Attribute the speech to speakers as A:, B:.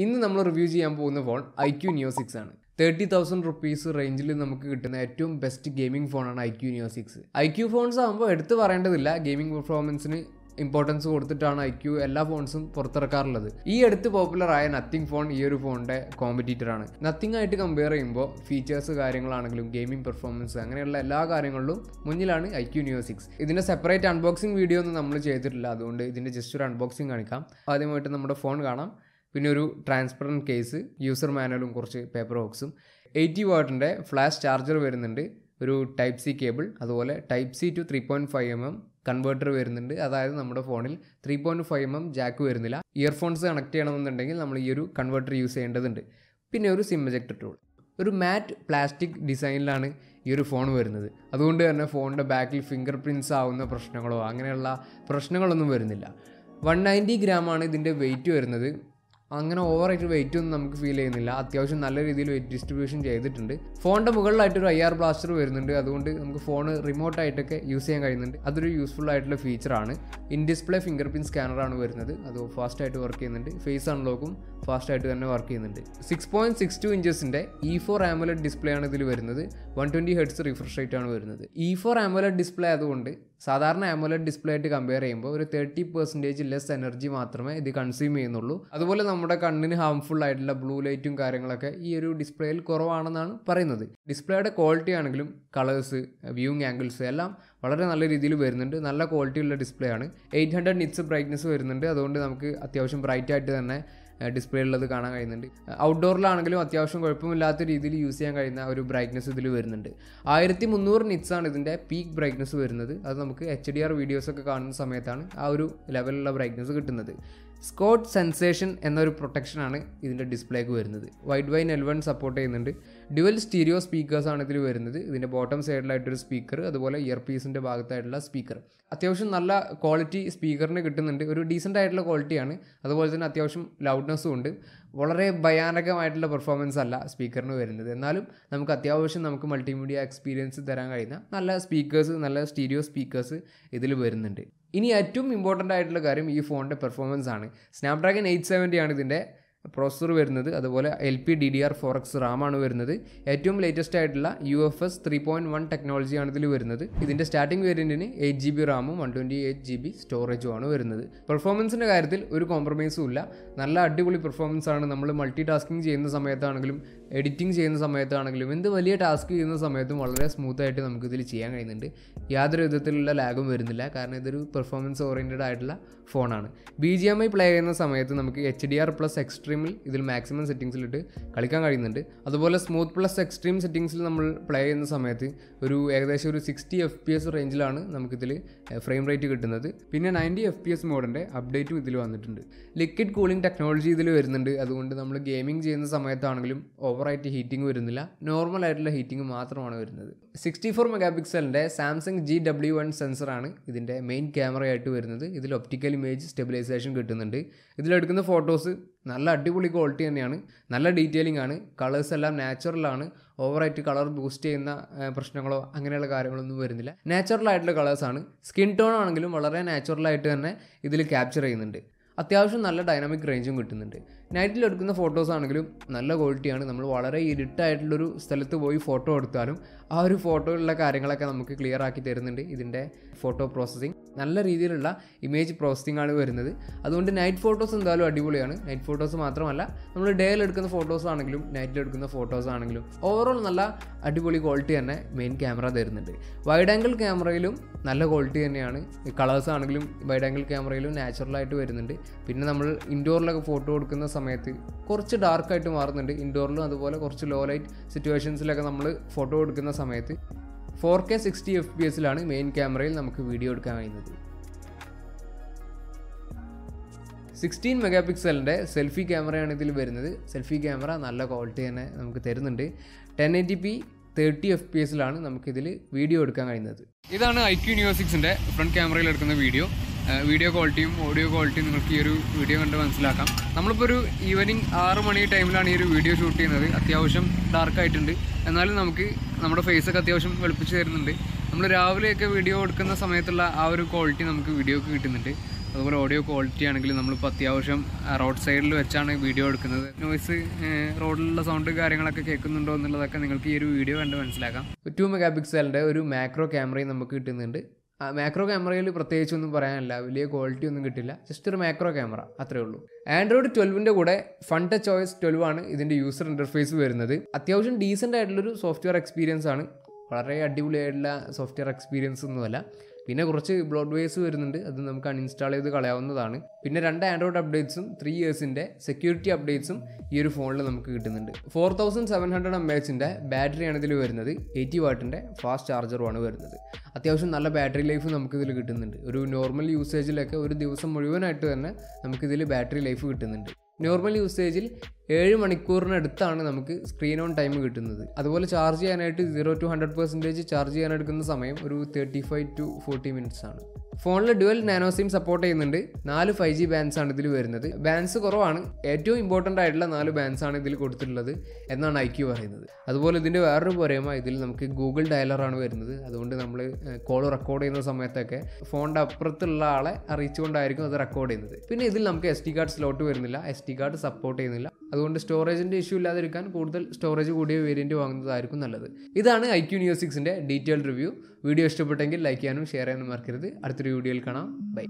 A: ഇന്ന് നമ്മൾ റിവ്യൂ ചെയ്യാൻ പോകുന്ന ഫോൺ Iqoo Neo 6 ആണ്. 30,000 rupees റേഞ്ചിൽ നമുക്ക് കിട്ടുന്ന ഏറ്റവും ബെസ്റ്റ് ഗെയിമിംഗ് ഫോണാണ് Iqoo Neo 6. Iqoo ഫോൺസ് ആകുമ്പോൾ എടുത്തു പറയേണ്ടതില്ല, ഗെയിമിംഗ് പെർഫോമൻസിന് ഇമ്പോർട്ടൻസ് കൊടുത്തിട്ടാണ് Iqoo എല്ലാ ഫോൺസും പുറത്തിറക്കാറുള്ളത്. ഈ അടുത്ത് പോപ്പുലറായ നത്തിങ് ഫോൺ ഈ ഒരു ഫോണിൻ്റെ കോമ്പറ്റീറ്ററാണ്. നത്തിങ് ആയിട്ട് കമ്പയർ ചെയ്യുമ്പോൾ ഫീച്ചേഴ്സ് കാര്യങ്ങളാണെങ്കിലും ഗെയിമിംഗ് പെർഫോമൻസ് അങ്ങനെയുള്ള എല്ലാ കാര്യങ്ങളിലും മുന്നിലാണ് Iqoo Neo 6. ഇതിൻ്റെ സെപ്പറേറ്റ് അൺബോക്സിംഗ് വീഡിയോ ഒന്നും നമ്മൾ ചെയ്തിട്ടില്ല, അതുകൊണ്ട് ഇതിൻ്റെ ജസ്റ്റ് ഒരു അൺബോക്സിംഗ് കാണിക്കാം. ആദ്യമായിട്ട് നമ്മുടെ ഫോൺ കാണാം, പിന്നെ ഒരു ട്രാൻസ്പെറൻറ്റ് കേസ്, യൂസർ മാനുവലും കുറച്ച് പേപ്പർ ബോക്സും, 80 വാട്ടിൻ്റെ ഫ്ലാഷ് ചാർജർ വരുന്നുണ്ട്, ഒരു ടൈപ്പ് സി കേബിൾ, അതുപോലെ type C to 3.5mm converter വരുന്നുണ്ട്. അതായത് നമ്മുടെ ഫോണിൽ 3.5mm ജാക്ക് വരുന്നില്ല. ഇയർഫോൺസ് കണക്ട് ചെയ്യണമെന്നുണ്ടെങ്കിൽ നമ്മൾ ഈ ഒരു കൺവേർട്ടർ യൂസ് ചെയ്യേണ്ടതുണ്ട്. പിന്നെ ഒരു സിം എജക്ടർ ടൂൾ. ഒരു മാറ്റ് പ്ലാസ്റ്റിക് ഡിസൈനിലാണ് ഈ ഒരു ഫോൺ വരുന്നത്. അതുകൊണ്ട് തന്നെ ഫോണിൻ്റെ ബാക്കിൽ ഫിംഗർ പ്രിൻറ്റ്സ് ആവുന്ന പ്രശ്നങ്ങളോ അങ്ങനെയുള്ള പ്രശ്നങ്ങളൊന്നും വരുന്നില്ല. 190 ഗ്രാമാണ് ഇതിൻ്റെ വെയിറ്റ് വരുന്നത്. അങ്ങനെ ഓവറായിട്ട് വെയിറ്റ് ഒന്നും നമുക്ക് ഫീൽ ചെയ്യുന്നില്ല. അത്യാവശ്യം നല്ല രീതിയിൽ വെയിറ്റ് ഡിസ്ട്രിബ്യൂഷൻ ചെയ്തിട്ടുണ്ട്. ഫോണിൻ്റെ മുകളിലായിട്ടൊരു IR ബ്ലാസ്റ്റർ വരുന്നുണ്ട്, അതുകൊണ്ട് നമുക്ക് ഫോൺ റിമോട്ടായിട്ടൊക്കെ യൂസ് ചെയ്യാൻ കഴിയുന്നുണ്ട്. അതൊരു യൂസ്ഫുൾ ആയിട്ടുള്ള ഫീച്ചറാണ്. ഇൻ ഡിസ്പ്ലേ ഫിംഗർ പ്രിൻറ്റ് സ്കാനറാണ് വരുന്നത്, അത് ഫാസ്റ്റായിട്ട് വർക്ക് ചെയ്യുന്നുണ്ട്. ഫേസ് അൺലോക്കും ഫാസ്റ്റായിട്ട് തന്നെ വർക്ക് ചെയ്യുന്നുണ്ട്. 6.62 ഇഞ്ചസിൻ്റെ E4 AMOLED ഡിസ്പ്ലേ ആണ് ഇതിൽ വരുന്നത്. 120 Hz റിഫ്രഷ് റേറ്റ് ആണ് വരുന്നത്. E4 AMOLED ഡിസ്പ്ലേ ആയതുകൊണ്ട് സാധാരണ AMOLED ഡിസ്പ്ലേ ആയിട്ട് കമ്പയർ ചെയ്യുമ്പോൾ ഒരു 30% ലെസ് എനർജി മാത്രമേ ഇത് കൺസ്യൂം ചെയ്യുന്നുള്ളൂ. അതുപോലെ നമ്മുടെ കണ്ണിന് ഹാംഫുൾ ആയിട്ടുള്ള ബ്ലൂ ലൈറ്റും കാര്യങ്ങളൊക്കെ ഈ ഒരു ഡിസ്പ്ലേയിൽ കുറവാണെന്നാണ് പറയുന്നത്. ഡിസ്പ്ലേയുടെ ക്വാളിറ്റി ആണെങ്കിലും കളേഴ്സ്, വ്യൂയിങ് ആംഗിൾസ് എല്ലാം വളരെ നല്ല രീതിയിൽ വരുന്നുണ്ട്. നല്ല ക്വാളിറ്റിയുള്ള ഡിസ്പ്ലേ ആണ്. 800 നിറ്റ്സ് ബ്രൈറ്റ്നസ് വരുന്നുണ്ട്, അതുകൊണ്ട് നമുക്ക് അത്യാവശ്യം ബ്രൈറ്റ് ആയിട്ട് തന്നെ ഡിസ്പ്ലേ ഉള്ളത് കാണാൻ കഴിയുന്നുണ്ട്. ഔട്ട്ഡോറിലാണെങ്കിലും അത്യാവശ്യം കുഴപ്പമില്ലാത്ത രീതിയിൽ യൂസ് ചെയ്യാൻ കഴിയുന്ന ഒരു ബ്രൈറ്റ്നസ് ഇതിൽ വരുന്നുണ്ട്. 1300 നിറ്റ്സ് ആണ് ഇതിൻ്റെ പീക്ക് ബ്രൈറ്റ്നസ് വരുന്നത്. അത് നമുക്ക് HDR വീഡിയോസൊക്കെ കാണുന്ന സമയത്താണ് ആ ഒരു ലെവലിലുള്ള ബ്രൈറ്റ്നസ് കിട്ടുന്നത്. സ്കോട്ട് സെൻസേഷൻ എന്നൊരു പ്രൊട്ടക്ഷനാണ് ഇതിൻ്റെ ഡിസ്പ്ലേക്ക് വരുന്നത്. വൈഡ് വൈൻ L1 സപ്പോർട്ട് ചെയ്യുന്നുണ്ട്. ഡ്യുവൽ സ്റ്റീരിയോ സ്പീക്കേഴ്സാണ് ഇതിൽ വരുന്നത്. ഇതിൻ്റെ ബോട്ടം സൈഡിലായിട്ടൊരു സ്പീക്കർ, അതുപോലെ ഇയർ പീസിൻ്റെ ഭാഗത്തായിട്ടുള്ള സ്പീക്കർ. അത്യാവശ്യം നല്ല ക്വാളിറ്റി സ്പീക്കറിന് കിട്ടുന്നുണ്ട്. ഒരു ഡീസൻ്റ് ആയിട്ടുള്ള ക്വാളിറ്റിയാണ്. അതുപോലെ തന്നെ അത്യാവശ്യം ലൗഡ്നെസ്സും ഉണ്ട്. വളരെ ഭയാനകമായിട്ടുള്ള പെർഫോമൻസ് അല്ല സ്പീക്കറിന് വരുന്നത്. എന്നാലും നമുക്ക് മൾട്ടിമീഡിയ എക്സ്പീരിയൻസ് തരാൻ കഴിയുന്ന നല്ല സ്പീക്കേഴ്സ്, നല്ല സ്റ്റീരിയോ സ്പീക്കേഴ്സ് ഇതിൽ വരുന്നുണ്ട്. ഇനി ഏറ്റവും ഇമ്പോർട്ടൻ്റ് ആയിട്ടുള്ള കാര്യം ഈ ഫോണിൻ്റെ പെർഫോമൻസ് ആണ്. സ്നാപ്ഡ്രാഗൺ 870 ആണ് ഇതിൻ്റെ പ്രോസസ്സർ വരുന്നത്. അതുപോലെ LPDDR4X റാമാണ് വരുന്നത്. ഏറ്റവും ലേറ്റസ്റ്റ് ആയിട്ടുള്ള UFS 3.1 ടെക്നോളജിയാണ് ഇതിൽ വരുന്നത്. ഇതിൻ്റെ സ്റ്റാർട്ടിംഗ് വേരിയൻറ്റിന് 8GB റാമും 128GB സ്റ്റോറേജുമാണ് വരുന്നത്. പെർഫോമൻസിൻ്റെ കാര്യത്തിൽ ഒരു കോംപ്രമൈസും ഇല്ല. നല്ല അടിപൊളി പെർഫോമൻസ് ആണ്. നമ്മൾ മൾട്ടി ടാസ്കിങ് ചെയ്യുന്ന സമയത്താണെങ്കിലും എഡിറ്റിംഗ് ചെയ്യുന്ന സമയത്താണെങ്കിലും എന്ത് വലിയ ടാസ്ക് ചെയ്യുന്ന സമയത്തും വളരെ സ്മൂത്തായിട്ട് നമുക്കിതിൽ ചെയ്യാൻ കഴിയുന്നുണ്ട്. യാതൊരു വിധത്തിലുള്ള ലാഗും വരുന്നില്ല, കാരണം ഇതൊരു പെർഫോമൻസ് ഓറിയൻറ്റഡ് ആയിട്ടുള്ള ഫോണാണ്. BGMI പ്ലേ ചെയ്യുന്ന സമയത്ത് നമുക്ക് HDR+ എക്സ്ട്രീമിൽ ഇതിൽ മാക്സിമം സെറ്റിങ്സിലിട്ട് കളിക്കാൻ കഴിയുന്നുണ്ട്. അതുപോലെ സ്മൂത്ത് + എക്സ്ട്രീം സെറ്റിങ്സിൽ നമ്മൾ പ്ലേ ചെയ്യുന്ന സമയത്ത് ഏകദേശം ഒരു 60 FPS റേഞ്ചിലാണ് നമുക്കിതിൽ ഫ്രെയിം റേറ്റ് കിട്ടുന്നത്. പിന്നെ 90 FPS മോഡിൻ്റെ അപ്ഡേറ്റും ഇതിൽ വന്നിട്ടുണ്ട്. ലിക്വിഡ് കൂളിംഗ് ടെക്നോളജി ഇതിൽ വരുന്നുണ്ട്. അതുകൊണ്ട് നമ്മൾ ഗെയിമിംഗ് ചെയ്യുന്ന സമയത്താണെങ്കിലും ഓവറായിട്ട് ഹീറ്റിംഗ് വരുന്നില്ല, നോർമൽ ആയിട്ടുള്ള ഹീറ്റിംഗ് മാത്രമാണ് വരുന്നത്. 64 മെഗാപിക്സലിൻ്റെ സാംസങ് GW1 സെൻസറാണ് ഇതിൻ്റെ മെയിൻ ക്യാമറയായിട്ട് വരുന്നത്. ഇതിൽ ഒപ്റ്റിക്കൽ ഇമേജ് സ്റ്റെബിലൈസേഷൻ കിട്ടുന്നുണ്ട്. ഇതിലെടുക്കുന്ന ഫോട്ടോസ് നല്ല അടിപൊളി ക്വാളിറ്റി തന്നെയാണ്. നല്ല ഡീറ്റെയിലിംഗ് ആണ്. കളേഴ്സ് എല്ലാം നാച്ചുറലാണ്. ഓവറായിട്ട് കളർ ബൂസ്റ്റ് ചെയ്യുന്ന പ്രശ്നങ്ങളോ അങ്ങനെയുള്ള കാര്യങ്ങളൊന്നും വരുന്നില്ല. നാച്ചുറൽ ആയിട്ടുള്ള കളേഴ്സാണ്. സ്കിൻ ടോൺ ആണെങ്കിലും വളരെ നാച്ചുറലായിട്ട് തന്നെ ഇതിൽ ക്യാപ്ചർ ചെയ്യുന്നുണ്ട്. അത്യാവശ്യം നല്ല ഡൈനാമിക് റേഞ്ചും കിട്ടുന്നുണ്ട്. നൈറ്റിൽ എടുക്കുന്ന ഫോട്ടോസ് ആണെങ്കിലും നല്ല ക്വാളിറ്റിയാണ്. നമ്മൾ വളരെ ഇരുട്ടായിട്ടുള്ളൊരു സ്ഥലത്ത് പോയി ഫോട്ടോ എടുത്താലും ആ ഒരു ഫോട്ടോയിലുള്ള കാര്യങ്ങളൊക്കെ നമുക്ക് ക്ലിയർ ആക്കി തരുന്നുണ്ട്. ഇതിൻ്റെ ഫോട്ടോ പ്രോസസ്സിങ് നല്ല രീതിയിലുള്ള ഇമേജ് പ്രോസസ്സിംഗ് ആണ് വരുന്നത്. അതുകൊണ്ട് നൈറ്റ് ഫോട്ടോസ് എന്തായാലും അടിപൊളിയാണ്. നൈറ്റ് ഫോട്ടോസ് മാത്രമല്ല, നമ്മൾ ഡേയിൽ എടുക്കുന്ന ഫോട്ടോസ് ആണെങ്കിലും നൈറ്റിൽ എടുക്കുന്ന ഫോട്ടോസ് ആണെങ്കിലും ഓവറോൾ നല്ല അടിപൊളി ക്വാളിറ്റി തന്നെ മെയിൻ ക്യാമറ തരുന്നുണ്ട്. വൈഡ് ആംഗിൾ ക്യാമറയിലും നല്ല ക്വാളിറ്റി തന്നെയാണ്. കളേഴ്സ് ആണെങ്കിലും വൈഡ് ആംഗിൾ ക്യാമറയിലും നാച്ചുറലായിട്ട് വരുന്നുണ്ട്. പിന്നെ നമ്മൾ ഇൻഡോറിലൊക്കെ ഫോട്ടോ എടുക്കുന്ന സമയത്ത് കുറച്ച് ഡാർക്കായിട്ട് മാറുന്നുണ്ട്. ഇൻഡോറിലും അതുപോലെ കുറച്ച് ലോ ലൈറ്റ് സിറ്റുവേഷൻസിലൊക്കെ നമ്മൾ ഫോട്ടോ എടുക്കുന്ന സമയത്ത് 4K 60 FPSലാണ് മെയിൻ ക്യാമറയിൽ നമുക്ക് വീഡിയോ എടുക്കാൻ കഴിയുന്നത്. 16 മെഗാപിക്സലിൻ്റെ സെൽഫി ക്യാമറയാണ് ഇതിൽ വരുന്നത്. സെൽഫി ക്യാമറ നല്ല ക്വാളിറ്റി തന്നെ നമുക്ക് തരുന്നുണ്ട്. 1080p 30 FPS നമുക്കിതിൽ വീഡിയോ എടുക്കാൻ കഴിയുന്നത്. ഇതാണ് Iqoo Neo 6ൻ്റെ ഫ്രണ്ട് ക്യാമറയിൽ എടുക്കുന്ന വീഡിയോ ക്വാളിറ്റിയും ഓഡിയോ ക്വാളിറ്റിയും നിങ്ങൾക്ക് ഈ ഒരു വീഡിയോ കണ്ട് മനസ്സിലാക്കാം. നമ്മളിപ്പോൾ ഒരു ഈവനിങ് 6 മണി ടൈമിലാണ് ഈ ഒരു വീഡിയോ ഷൂട്ട് ചെയ്യുന്നത്. അത്യാവശ്യം ഡാർക്കായിട്ടുണ്ട്, എന്നാലും നമുക്ക് നമ്മുടെ ഫേസൊക്കെ അത്യാവശ്യം വെളുപ്പിച്ച് തരുന്നുണ്ട്. നമ്മൾ രാവിലെയൊക്കെ വീഡിയോ എടുക്കുന്ന സമയത്തുള്ള ആ ഒരു ക്വാളിറ്റി നമുക്ക് വീഡിയോക്ക് കിട്ടുന്നുണ്ട്. അതുപോലെ ഓഡിയോ ക്വാളിറ്റി ആണെങ്കിൽ നമ്മളിപ്പോൾ അത്യാവശ്യം റോഡ് സൈഡിൽ വെച്ചാണ് വീഡിയോ എടുക്കുന്നത്. നോയ്സ്, റോഡിലുള്ള സൗണ്ട് കാര്യങ്ങളൊക്കെ കേൾക്കുന്നുണ്ടോ എന്നുള്ളതൊക്കെ നിങ്ങൾക്ക് ഈ ഒരു വീഡിയോ കണ്ട് മനസ്സിലാക്കാം. 2 മെഗാ പിക്സലിൻ്റെ ഒരു മാക്രോ ക്യാമറയും നമുക്ക് കിട്ടുന്നുണ്ട്. മാക്രോ ക്യാമറയിൽ പ്രത്യേകിച്ചൊന്നും പറയാനില്ല, വലിയ ക്വാളിറ്റി ഒന്നും കിട്ടില്ല, ജസ്റ്റ് ഒരു മാക്രോ ക്യാമറ അത്രേ ഉള്ളൂ. ആൻഡ്രോയിഡ് 12ൻ്റെ കൂടെ ഫൺ ടച്ച് OS 12 ആണ് ഇതിൻ്റെ യൂസർ ഇൻ്റർഫേസ് വരുന്നത്. അത്യാവശ്യം ഡീസൻ്റ് ആയിട്ടുള്ളൊരു സോഫ്റ്റ്വെയർ എക്സ്പീരിയൻസ് ആണ്, വളരെ അടിപൊളിയായിട്ടുള്ള സോഫ്റ്റ്വെയർ എക്സ്പീരിയൻസ് ഒന്നുമല്ല. പിന്നെ കുറച്ച് ബ്ലോഡ് വേസ് വരുന്നുണ്ട്, അത് നമുക്ക് അൺഇൻസ്റ്റാൾ ചെയ്ത് കളയാവുന്നതാണ്. പിന്നെ 2 ആൻഡ്രോയിഡ് അപ്ഡേറ്റ്സും 3 ഇയേഴ്സിൻ്റെ സെക്യൂരിറ്റി അപ്ഡേറ്റ്സും ഈ ഒരു ഫോണിൽ നമുക്ക് കിട്ടുന്നുണ്ട്. 4700 mAh ബാറ്ററിയാണ് ഇതിൽ വരുന്നത്. 80 വാട്ടിൻ്റെ ഫാസ്റ്റ് ചാർജറുമാണ് വരുന്നത്. അത്യാവശ്യം നല്ല ബാറ്ററി ലൈഫ് നമുക്കിതിൽ കിട്ടുന്നുണ്ട്. ഒരു നോർമൽ യൂസേജിലൊക്കെ ഒരു ദിവസം മുഴുവനായിട്ട് തന്നെ നമുക്കിതിൽ ബാറ്ററി ലൈഫ് കിട്ടുന്നുണ്ട്. നോർമൽ യൂസേജിൽ 7 മണിക്കൂറിനടുത്താണ് നമുക്ക് സ്ക്രീൻ ഓൺ ടൈം കിട്ടുന്നത്. അതുപോലെ ചാർജ് ചെയ്യാനായിട്ട് 0 to 100% ചാർജ് ചെയ്യാൻ എടുക്കുന്ന സമയം ഒരു 35 to 40 മിനിറ്റ്സ് ആണ്. ഫോണിൽ ഡുവൽ നാനോ സിം സപ്പോർട്ട് ചെയ്യുന്നുണ്ട്. 4 5G ബാൻഡ്സ് ആണ് ഇതിൽ വരുന്നത്. ബാൻഡ്സ് കുറവാണ്, ഏറ്റവും ഇമ്പോർട്ടൻ്റ് ആയിട്ടുള്ള 4 ബാൻഡ്സ് ആണ് ഇതിൽ കൊടുത്തിട്ടുള്ളത് എന്നാണ് Iqoo പറയുന്നത്. അതുപോലെ ഇതിൻ്റെ വേറൊരു പോരായ്മ, ഇതിൽ നമുക്ക് ഗൂഗിൾ ഡയലറാണ് വരുന്നത്. അതുകൊണ്ട് നമ്മൾ കോൾ റെക്കോർഡ് ചെയ്യുന്ന സമയത്തൊക്കെ ഫോണിൻ്റെ അപ്പുറത്തുള്ള ആളെ അറിയിച്ചുകൊണ്ടായിരിക്കും അത് റെക്കോർഡ് ചെയ്യുന്നത്. പിന്നെ ഇതിൽ നമുക്ക് SD കാർഡ് സ്ലോട്ട് വരുന്നില്ല, SD കാർഡ് സപ്പോർട്ട് ചെയ്യുന്നില്ല. അതുകൊണ്ട് സ്റ്റോറേജിൻ്റെ ഇഷ്യൂ ഇല്ലാതിരിക്കാൻ കൂടുതൽ സ്റ്റോറേജ് കൂടിയ വേരിയൻറ്റ് വാങ്ങുന്നതായിരിക്കും നല്ലത്. ഇതാണ് Iqoo Neo 6ൻ്റെ ഡീറ്റെയിൽഡ് റിവ്യൂ. വീഡിയോ ഇഷ്ടപ്പെട്ടെങ്കിൽ ലൈക്ക് ചെയ്യാനും ഷെയർ ചെയ്യാനും മറക്കരുത്. അടുത്തൊരു വീഡിയോയിൽ കാണാം. ബൈ.